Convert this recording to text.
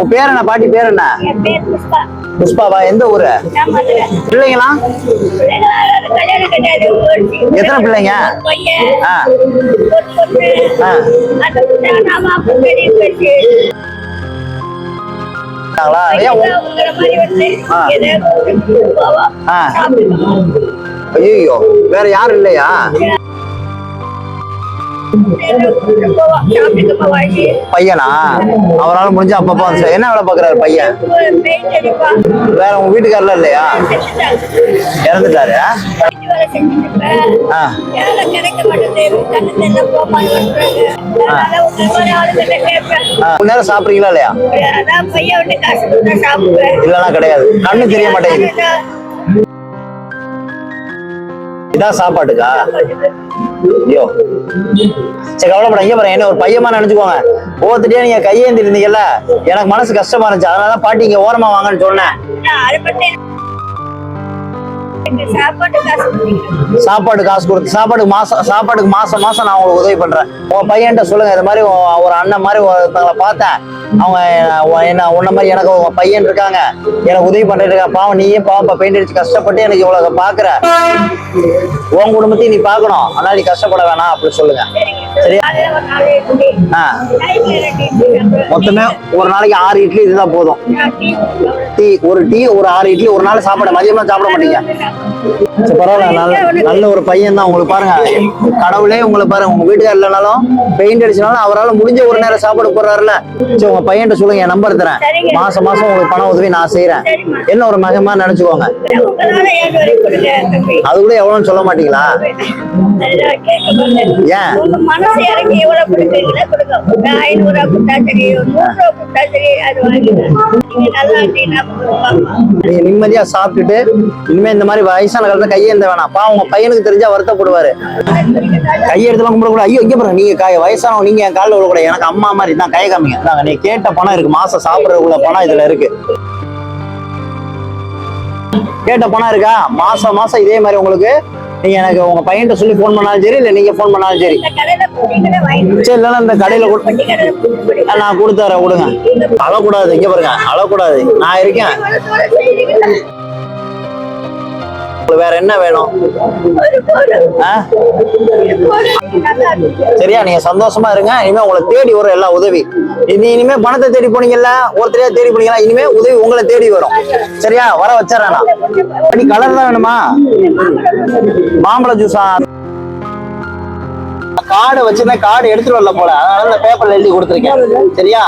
உன் பேர் என்ன? பாட்டி பேர் என்ன? புஷ்பாவா? எந்த ஊரு? பிள்ளைங்களா? எத்தனை பிள்ளைங்க? ஐயோ, வேற யாரும் இல்லையா? பையனா? அவரால முடிஞ்ச அப்பப்போ என்ன வேலை பாக்குறாரு பையன்? வேற உங்க வீட்டுக்காரல இல்லையா? இறந்துட்டாரு. நேரம் சாப்பிடுறீங்களா இல்லையா? இல்லன்னா கிடையாது. கண்ணு தெரிய மாட்டேங்குது. இதான் சாப்பாட்டுக்கா? ஐயோ, சரி கவலைப்பட. இங்க பாருங்க, என்ன ஒரு பையமா நினைச்சுக்கோங்க. ஒவ்வொருத்திட்டே நீங்க கையேந்தி இருந்தீங்கல்ல, எனக்கு மனசு கஷ்டமா இருந்துச்சு. அதனால பாட்டி இங்க ஓரமா வாங்கன்னு சொன்னேன். சாப்பாடு காசு கொடுத்து சாப்பாட்டுக்கு மாசம் மாசம் நான் உங்களுக்கு உதவி பண்றேன். உன் பையன்கிட்ட சொல்லுங்க, இது மாதிரி ஒரு அண்ணன் மாதிரி ஒருத்தங்களை பார்த்தேன், அவங்க என்ன உன்ன மாதிரி எனக்கு உங்க பையன் இருக்காங்க, எனக்கு உதவி பண்ணிட்டு இருக்காங்க. பாவம் நீயே பாவம் பெயிண்ட் அடிச்சு கஷ்டப்பட்டு எனக்கு இவ்வளவு பாக்குற, உன் குடும்பத்தையும் நீ பாக்கணும், அதனால நீ கஷ்டப்பட வேணாம் அப்படின்னு சொல்லுங்க. சரியா? மொத்தமே ஒரு நாளைக்கு 6 இட்லி இதுதான் போதும். ஒரு டீ ஒரு 6 இட்லி ஒரு நாள் சாப்பாடு. மதியமா சாப்பிட மாட்டீங்க. பரவாயில்ல, நல்ல ஒரு பையன் தான். உங்களுக்கு பாருங்க, கடவுளே உங்களை பாருங்க, உங்க வீட்டுக்கார இல்லைனாலும் பெயிண்ட் அடிச்சனாலும் அவரால் முடிஞ்ச ஒரு நேரம் சாப்பாடு போடுறாருல. சரி, உங்க பையன் சொல்லுங்க, என் நம்பர் தரேன். மாசம் மாசம் உங்களுக்கு பணம் உதவி நான் செய்யறேன். என்ன ஒரு மகமா நினைச்சுக்கோங்க. அது கூட எவ்வளவுன்னு சொல்ல மாட்டீங்களா? ஏன்? நீங்க நிம்மதியா சாப்பிட்டுட்டு இனிமே இந்த மாதிரி வயசான காலத்துல கையேந்த வேணாம். பா உங்க பையனுக்கு தெரிஞ்சா வருத்தப்படுவாரு. கையெடுத்துலாம் கும்பிட கூட. ஐயோ, இங்க பாருங்க, நீங்க வயசானவங்க, நீங்க என் காலில் விடக்கூட. எனக்கு அம்மா மாதிரி தான். கை காமிங்க. நாங்க நீ கேட்ட பணம் இருக்கு, மாசம் சாப்பிடறதுக்குள்ள பணம் இதுல இருக்கு. கேட்ட பணம் இருக்கா? மாசம் மாசம் இதே மாதிரி உங்களுக்கு நீங்க எனக்கு உங்க பையன்கிட்ட சொல்லி போன் பண்ணாலும் சரி, இல்ல நீங்க போன் பண்ணாலும் சரி. சரி, இல்லைன்னா இந்த கடையில நான் கொடுத்துறேன், கொடுங்க. அழக்கூடாது. இங்க பாருங்க, அழக்கூடாது. நான் இருக்கேன். வேற என்ன வேணும்? சரியா? நீங்க சந்தோஷமா இருங்க. இனிமே உங்களை தேடி வரும் எல்லா உதவி. இனிமே பணத்தை தேடி போனீங்கல்ல, ஒருத்தரையா தேடி போனீங்களா, இனிமே உதவி உங்களை தேடி வரும். சரியா? வர வச்சிடறேன் நான். அப்படி கலர் தான் வேணுமா? மாம்பழ ஜூஸா? கார்டு வச்சிருந்தேன், கார்டு எடுத்துட்டு வரல போல, அதனால பேப்பர்ல எழுதி கொடுத்துருக்கேன். சரியா?